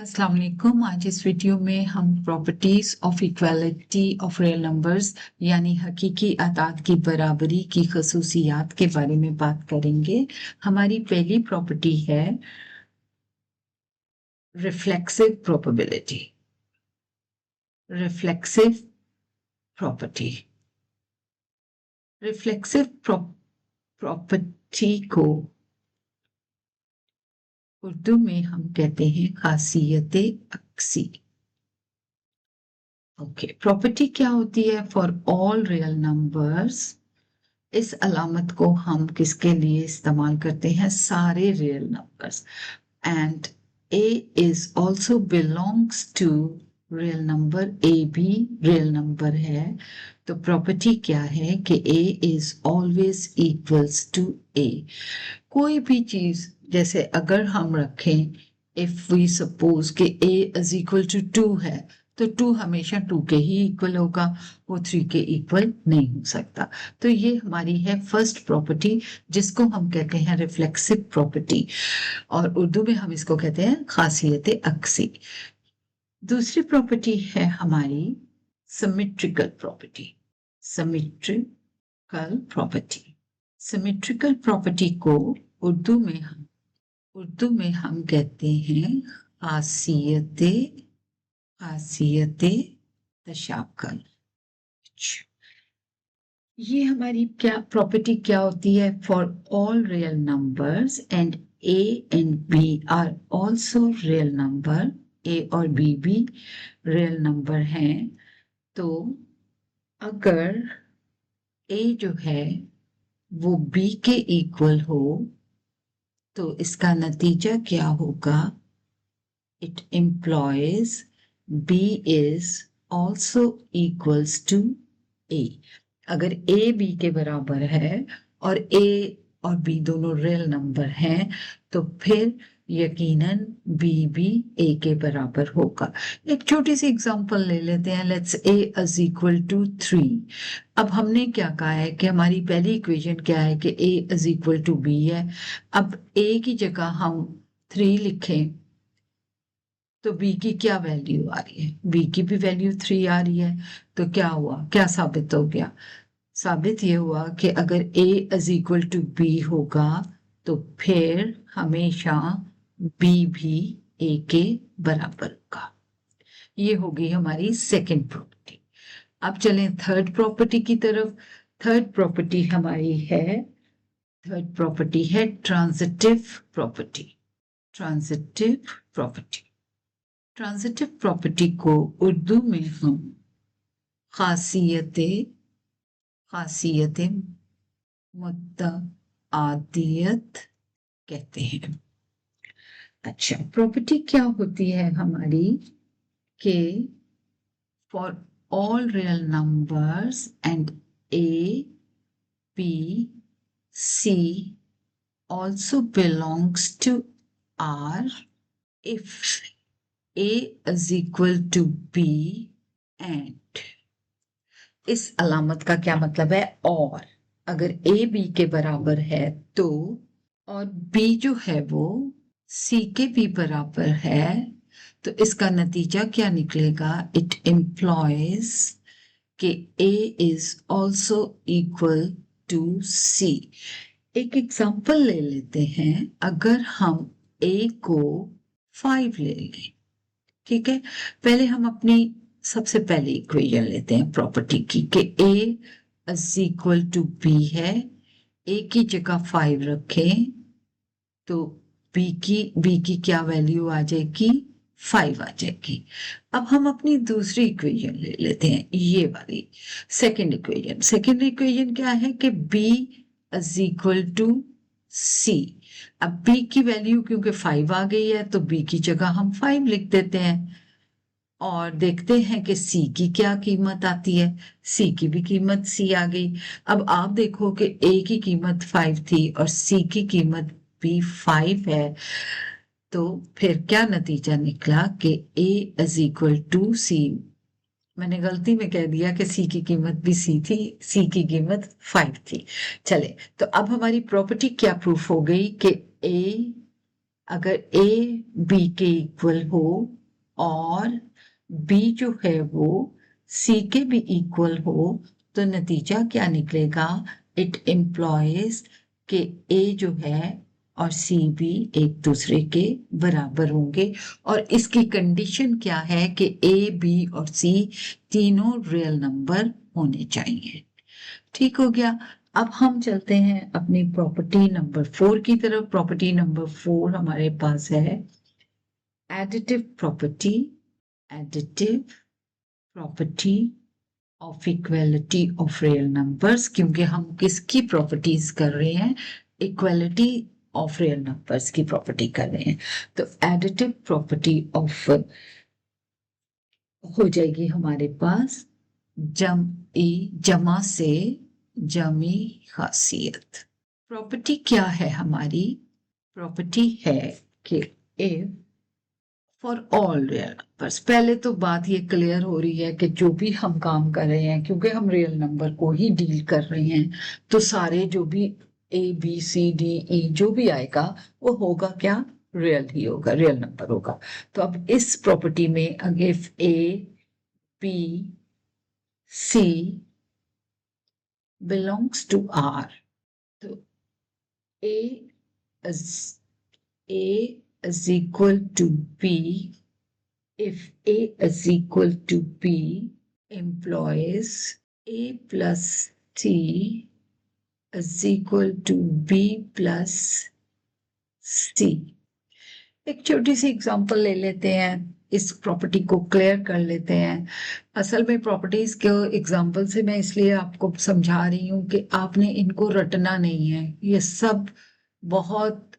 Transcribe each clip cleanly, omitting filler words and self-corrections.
अस्सलाम वालेकुम। आज इस वीडियो में हम properties of equality of real numbers यानी हकीकी अदाद की बराबरी की खसूसियात के बारे में बात करेंगे। हमारी पहली प्रॉपर्टी है reflexive probability. Reflexive property reflexive property को उर्दू में हम कहते हैं खासियत अक्सी। ओके, प्रॉपर्टी क्या होती है? For all real numbers. इस अलामत को हम किसके लिए इस्तेमाल करते हैं? सारे real numbers. And a is also belongs to real number. A भी रियल नंबर है। तो प्रॉपर्टी क्या है कि a is always equals to a. कोई भी चीज जैसे अगर हम रखें, इफ वी सपोज कि ए इज इक्वल टू 2 है, तो 2 हमेशा 2 के ही इक्वल होगा, वो 3 के इक्वल नहीं हो सकता। तो ये हमारी है फर्स्ट प्रॉपर्टी, जिसको हम कहते हैं रिफ्लेक्सिव प्रॉपर्टी, और उर्दू में हम इसको कहते हैं खासियत अक्सी। दूसरी प्रॉपर्टी है हमारी symmetrical property. Symmetrical property symmetrical property को उर्दू में हम कहते हैं खासियत तशाकल। ये हमारी क्या प्रॉपर्टी क्या होती है? For all real numbers and a and b are also real number. A और बी भी रियल नंबर हैं। तो अगर ए जो है वो बी के इक्वल हो, तो इसका नतीजा क्या होगा? It implies B is also equals to A। अगर A B के बराबर है और A और B दोनों रियल नंबर हैं, तो फिर यकीनन B भी A के बराबर होगा। एक छोटी सी एग्जांपल ले लेते हैं। Let's A is equal to 3। अब हमने क्या कहा है कि हमारी पहली इक्वेशन क्या है कि A is equal to B है। अब A की जगह हम 3 लिखें तो बी की क्या वैल्यू आ रही है? बी की भी वैल्यू 3 आ रही है। तो क्या हुआ? क्या साबित हो गया? साबित ये हुआ कि अगर a is equal to B होगा, तो फिर हमेशा b भी a के बराबर होगा। ये होगी हमारी सेकेंड प्रॉपर्टी। अब चलें थर्ड प्रॉपर्टी की तरफ। थर्ड प्रॉपर्टी हमारी है ट्रांजिटिव प्रॉपर्टी। ट्रांजिटिव प्रॉपर्टी को उर्दू में हम खासियत मुतआदियत कहते हैं। अच्छा, प्रॉपर्टी क्या होती है हमारी कि for all real numbers and A B C also belongs to R if A is equal to B and। इस अलामत का क्या मतलब है? और अगर A B के बराबर है तो, और B जो है वो C के भी बराबर है, तो इसका नतीजा क्या निकलेगा? इट implies कि A is also equal to C। एक एग्जाम्पल ले लेते हैं। अगर हम A को 5 ले लें, ठीक है, पहले हम अपनी सबसे पहले इक्वेशन लेते हैं प्रॉपर्टी की कि A is equal to B है। A की जगह 5 रखें तो B की क्या वैल्यू आ जाएगी? 5 आ जाएगी। अब हम अपनी दूसरी इक्वेशन ले लेते हैं, ये वाली सेकेंड इक्वेशन क्या है कि B is equal to C। अब B की वैल्यू क्योंकि 5 आ गई है, तो B की जगह हम 5 लिख देते हैं और देखते हैं कि C की क्या कीमत आती है। C की भी कीमत C आ गई। अब आप देखो कि A की कीमत 5 थी और C की कीमत भी 5 है, तो फिर क्या नतीजा निकला कि A is equal to C। मैंने गलती में कह दिया कि C की कीमत भी C थी, C की कीमत 5 थी। चले, तो अब हमारी प्रॉपर्टी क्या प्रूफ हो गई कि A अगर A B के इक्वल हो और B जो है वो C के भी इक्वल हो तो नतीजा क्या निकलेगा? इट एम्प्लॉयज के A जो है और C भी एक दूसरे के बराबर होंगे और इसकी कंडीशन क्या है कि A B और C तीनों रियल नंबर होने चाहिए। ठीक हो गया। अब हम चलते हैं अपनी प्रॉपर्टी नंबर 4 की तरफ। प्रॉपर्टी नंबर 4 हमारे पास है additive property. Additive property of equality of real numbers, क्योंकि हम किसकी प्रॉपर्टीज कर रहे हैं? इक्वलिटी ऑफ रियल नंबर्स की प्रॉपर्टी कर रहे हैं। तो एडिटिव प्रॉपर्टी ऑफ हो जाएगी हमारे पास जमा से जमी खासियत। प्रॉपर्टी क्या है हमारी? प्रॉपर्टी है कि if for all real numbers, पहले तो बात ये क्लियर हो रही है कि जो भी हम काम कर रहे हैं, क्योंकि हम रियल नंबर को ही डील कर रहे हैं, तो सारे जो भी ABCDE जो भी आएगा वो होगा क्या? रियल ही होगा, रियल नंबर होगा। तो अब इस प्रॉपर्टी में अगर ABC belongs to R, तो A is equal to B. If A is equal to B, implies A plus C is equal to B plus C. एक छोटी सी एग्जांपल ले लेते हैं, इस प्रॉपर्टी को क्लियर कर लेते हैं। असल में प्रॉपर्टीज के एग्जांपल से मैं इसलिए आपको समझा रही हूँ कि आपने इनको रटना नहीं है। ये सब बहुत,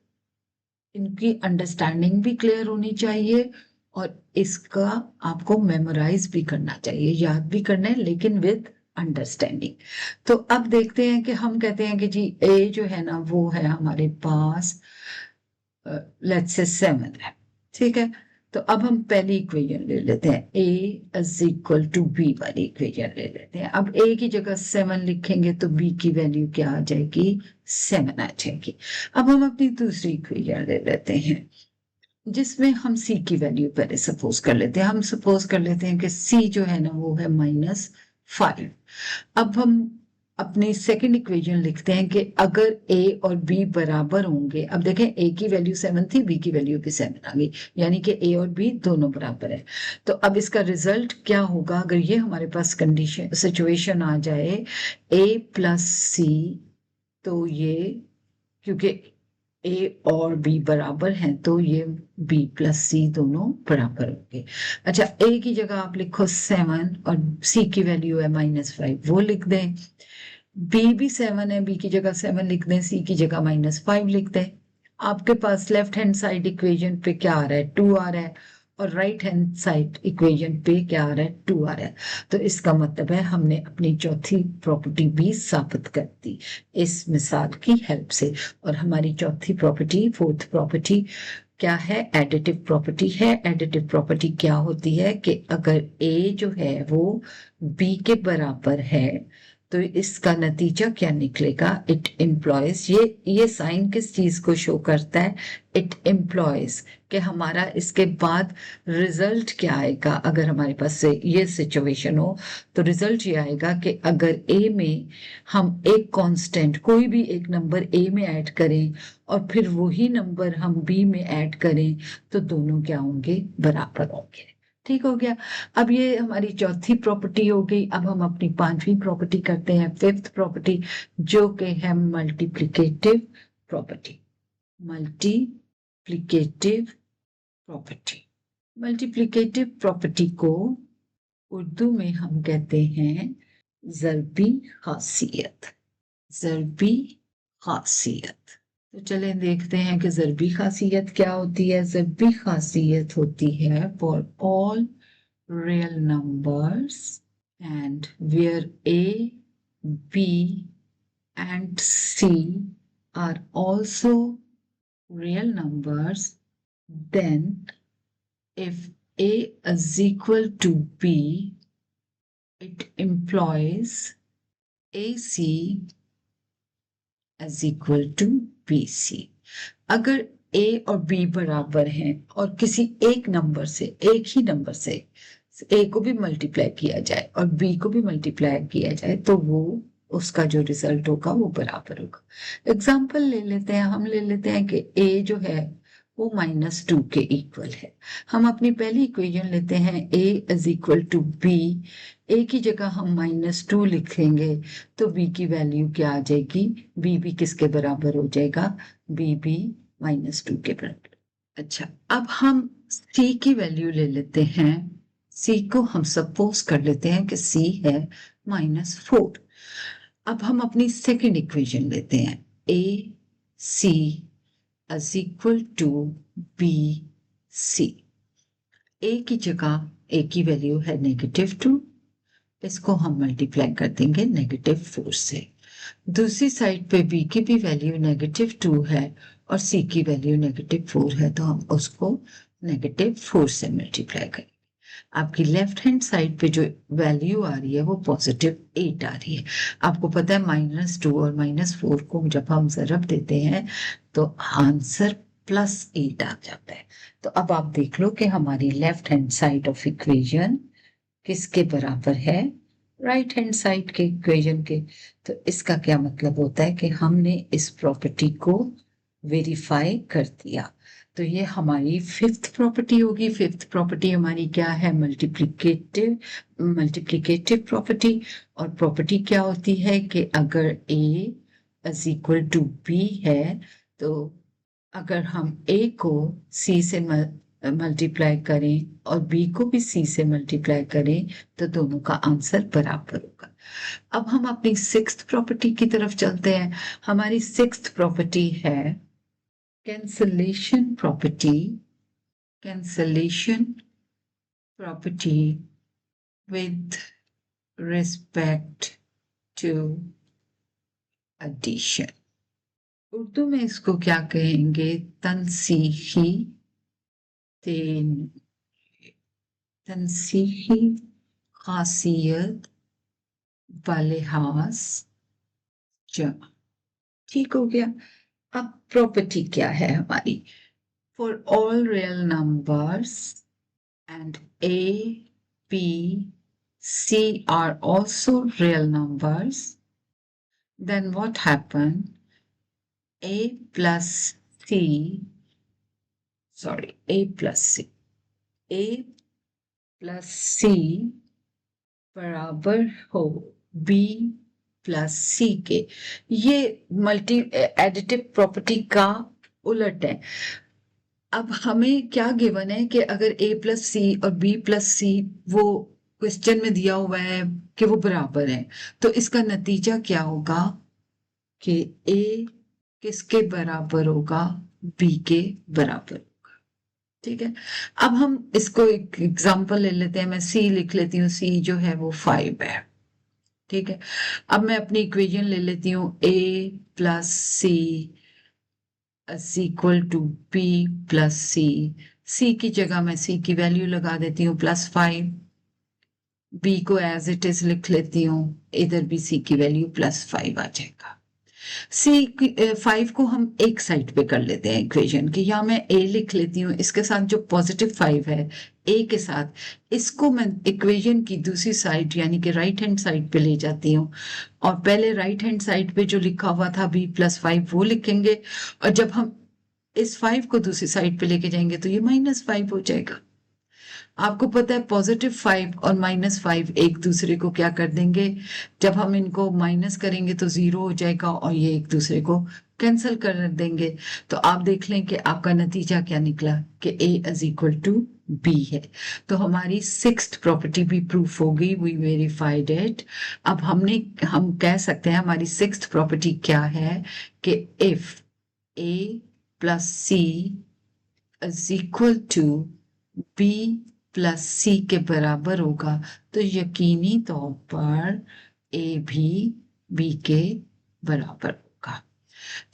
इनकी अंडरस्टैंडिंग भी क्लियर होनी चाहिए और इसका आपको मेमोराइज भी करना चाहिए, याद भी करना है, लेकिन विद अंडरस्टैंडिंग। तो अब देखते हैं कि हम कहते हैं कि जी A जो है ना वो है हमारे पास लेट्स से 7 है। ठीक है, तो अब हम पहली इक्वेशन ले लेते हैं, A is equal to B वाली इक्वेशन ले लेते हैं। अब A की जगह 7 लिखेंगे तो B की वैल्यू क्या आ जाएगी? 7 आ जाएगी। अब हम अपनी दूसरी इक्वेशन ले लेते हैं जिसमें हम C की वैल्यू पहले सपोज कर लेते हैं। हम सपोज कर लेते हैं कि C जो है ना वो है -5। अब हम अपनी सेकंड इक्वेशन लिखते हैं कि अगर A और B बराबर होंगे, अब देखें A की वैल्यू 7 थी, B की वैल्यू भी 7 आ गई, यानी कि A और B दोनों बराबर है। तो अब इसका रिजल्ट क्या होगा? अगर ये हमारे पास कंडीशन सिचुएशन आ जाए A प्लस C, तो ये क्योंकि A और B बराबर हैं तो ये B प्लस C दोनों बराबर होंगे। अच्छा, A की जगह आप लिखो 7 और C की वैल्यू है -5, वो लिख दें। B भी 7 है, B की जगह 7 लिख दें, C की जगह -5 लिख दें। आपके पास लेफ्ट हैंड साइड इक्वेशन पे क्या आ रहा है? 2 आ रहा है और राइट हैंड साइड इक्वेशन पे क्या आ रहा है? 2 आ रहा है। तो इसका मतलब है हमने अपनी चौथी प्रॉपर्टी भी साबित कर दी इस मिसाल की हेल्प से। और हमारी चौथी प्रॉपर्टी, फोर्थ प्रॉपर्टी क्या है? एडिटिव प्रॉपर्टी है। एडिटिव प्रॉपर्टी क्या होती है कि अगर A जो है वो B के बराबर है तो इसका नतीजा क्या निकलेगा? इट एम्प्लॉयज, ये साइन किस चीज को शो करता है? इट एम्प्लॉयज कि हमारा इसके बाद रिजल्ट क्या आएगा? अगर हमारे पास से ये सिचुएशन हो तो रिजल्ट ये आएगा कि अगर A में हम एक कांस्टेंट, कोई भी एक नंबर A में ऐड करें और फिर वही नंबर हम B में ऐड करें तो दोनों क्या होंगे? बराबर होंगे। ठीक हो गया। अब ये हमारी चौथी प्रॉपर्टी हो गई। अब हम अपनी पांचवी प्रॉपर्टी करते हैं, फिफ्थ प्रॉपर्टी, जो कि है multiplicative property. Multiplicative property, multiplicative property को उर्दू में हम कहते हैं ज़रबी खासियत। ज़रबी खासियत। तो चलें देखते हैं कि ज़रबी खासियत क्या होती है। ज़रबी खासियत होती है for all real numbers and where A, B and C are also real numbers, then if A is equal to B, it implies AC is equal to BC. अगर ए और बी बराबर हैं और किसी एक नंबर से, एक ही नंबर से ए को भी मल्टीप्लाई किया जाए और बी को भी मल्टीप्लाई किया जाए तो वो उसका जो रिजल्ट होगा वो बराबर होगा। एग्जाम्पल ले लेते हैं, हम ले लेते हैं कि ए जो है वो -2 के इक्वल है। हम अपनी पहली इक्वेशन लेते हैं a is equal to b. A की जगह हम -2 लिखेंगे तो b की वैल्यू क्या आ जाएगी, b भी किसके बराबर हो जाएगा, b भी -2 के बराबर। अच्छा, अब हम c की वैल्यू ले लेते हैं। c को हम सपोज कर लेते हैं कि c है -4। अब हम अपनी सेकंड इक्वेशन लेते हैं, a c is equal to b c। a की जगह a की वैल्यू है -2, इसको हम मल्टीप्लाई कर देंगे -4 से। दूसरी साइड पे b की भी वैल्यू -2 है और c की वैल्यू -4 है, तो हम उसको -4 से मल्टीप्लाई करेंगे। आपकी लेफ्ट हैंड साइड पे जो वैल्यू आ रही है वो +8 आ रही है। आपको पता है -2 और -4 को जब हम ज़रब देते हैं तो आंसर +8 आ जाता है। तो अब आप देख लो कि हमारी left hand side of equation किसके बराबर है, राइट हैंड साइड के इक्वेशन के। तो इसका क्या मतलब होता है कि हमने इस प्रॉपर्टी को वेरीफाई कर दिया। तो ये हमारी फिफ्थ प्रॉपर्टी होगी। फिफ्थ प्रॉपर्टी हमारी क्या है, मल्टीप्लिकेटिव प्रॉपर्टी। और प्रॉपर्टी क्या होती है कि अगर a is equal to b है तो अगर हम a को c से मल्टीप्लाई करें और b को भी c से मल्टीप्लाई करें तो दोनों का आंसर बराबर होगा। अब हम अपनी सिक्स्थ प्रॉपर्टी की तरफ चलते हैं। हमारी सिक्स्थ प्रॉपर्टी है cancellation property with respect to addition। Urdu में इसको क्या कहेंगे, तनसीही खासियत बलिहाज जमा। ठीक हो गया। अब प्रॉपर्टी क्या है हमारी, for all real numbers and a, b, c are also real numbers, then what happen, a plus c बराबर हो b प्लस c के। ये मल्टी एडिटिव प्रॉपर्टी का उलट है। अब हमें क्या गिवन है कि अगर a प्लस सी और b प्लस सी वो क्वेश्चन में दिया हुआ है कि वो बराबर है, तो इसका नतीजा क्या होगा कि a किसके बराबर होगा, b के बराबर होगा। ठीक है, अब हम इसको एक एग्जांपल ले लेते हैं। मैं c लिख लेती हूँ, c जो है वो 5 है। ठीक है, अब मैं अपनी इक्वेशन ले लेती हूँ, a plus C is equal to b plus c की जगह मैं c की वैल्यू लगा देती हूँ +5, b को एज इट इज लिख लेती हूँ, इधर भी c की वैल्यू +5 आ जाएगा। 5 को हम एक साइड पे कर लेते हैं इक्वेशन की, या मैं a लिख लेती हूँ, इसके साथ जो +5 है a के साथ, इसको मैं इक्वेशन की दूसरी साइड यानी कि राइट हैंड साइड पे ले जाती हूँ और पहले राइट हैंड साइड पे जो लिखा हुआ था b+5 वो लिखेंगे और जब हम इस 5 को दूसरी साइड पे लेके जाएंगे तो ये -5 हो जाएगा। आपको पता है +5 और -5 एक दूसरे को क्या कर देंगे, जब हम इनको माइनस करेंगे तो 0 हो जाएगा और ये एक दूसरे को कैंसिल कर देंगे। तो आप देख लें कि आपका नतीजा क्या निकला कि a is equal to b है। तो हमारी सिक्स्थ प्रॉपर्टी भी प्रूफ हो गई, वी वेरीफाइड इट। अब हम कह सकते हैं हमारी सिक्स्थ प्रॉपर्टी क्या है कि if a plus c is equal to b plus c के बराबर होगा तो यकीनी तौर पर a भी b के बराबर होगा।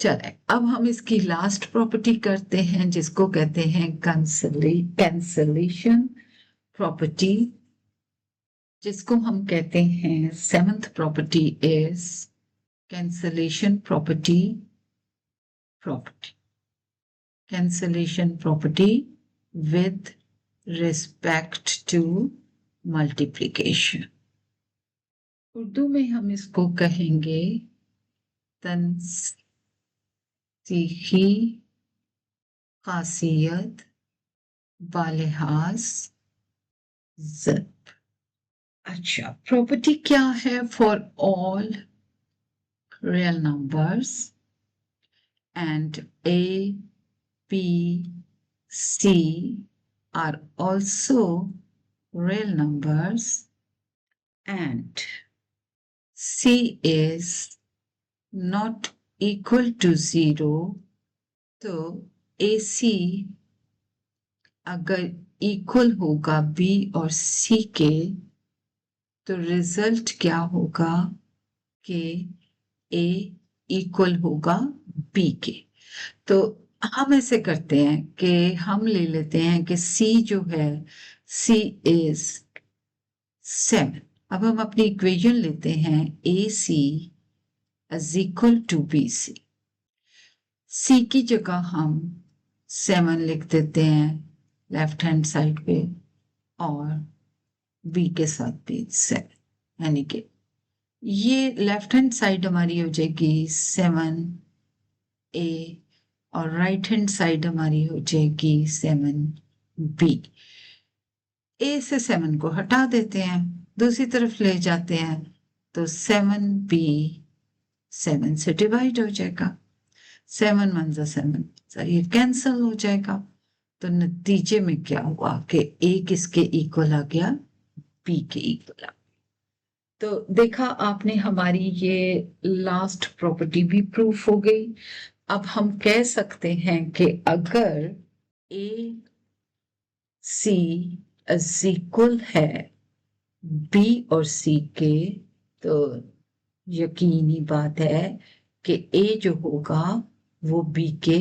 चले, अब हम इसकी लास्ट प्रॉपर्टी करते हैं जिसको कहते हैं कैंसलेशन प्रॉपर्टी, जिसको हम कहते हैं seventh property is cancellation property. cancellation property with respect to multiplication. Urdu में हम इसको कहेंगे तंसीखी खासियत बालिहाज ज़ब्त। अच्छा, प्रॉपर्टी क्या है for all real numbers and A, B, C are also real numbers and C is not equal to 0, तो AC अगर इक्वल होगा B और C के तो रिजल्ट क्या होगा कि A इक्वल होगा B के। तो हम ऐसे करते हैं कि हम ले लेते हैं कि C जो है C is 7। अब हम अपनी इक्वेशन लेते हैं AC is equal to BC। C की जगह हम 7 लिख देते हैं लेफ्ट हैंड साइड पे और B के साथ भी 7, यानी कि ये लेफ्ट हैंड साइड हमारी हो जाएगी 7A और राइट हैंड साइड हमारी हो जाएगी 7B। A से 7 को हटा देते हैं, दूसरी तरफ ले जाते हैं तो 7B 7 से डिवाइड हो जाएगा। 7 1 जा 7 ये कैंसिल हो जाएगा। तो नतीजे में क्या हुआ कि A किसके इक्वल आ गया, B के इक्वल आ गया। तो देखा आपने, हमारी ये लास्ट प्रॉपर्टी भी प्रूफ हो गई। अब हम कह सकते हैं कि अगर A C इज इक्वल है B और C के, तो यकीनी बात है कि A जो होगा वो B के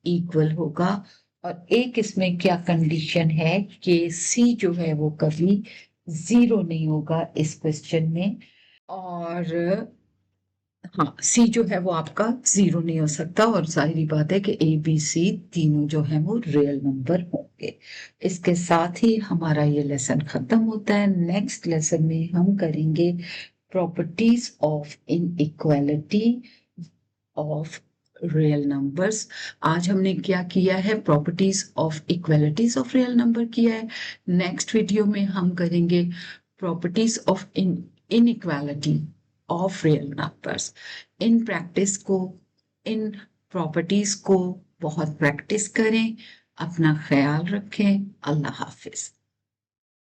इक्वल होगा। और एक इसमें क्या कंडीशन है कि C जो है वो कभी 0 नहीं होगा इस क्वेश्चन में, और हाँ C जो है वो आपका 0 नहीं हो सकता। और जाहिर बात है कि A B C तीनों जो है वो रियल नंबर होंगे। इसके साथ ही हमारा ये लेसन खत्म होता है। नेक्स्ट लेसन में हम करेंगे properties of inequality of real numbers. आज हमने क्या किया है, properties of equalities of real number किया है। नेक्स्ट वीडियो में हम करेंगे properties of inequality of real numbers. In practice को, इन प्रॉपर्टीज को बहुत प्रैक्टिस करें। अपना ख्याल रखें। अल्लाह हाफिज।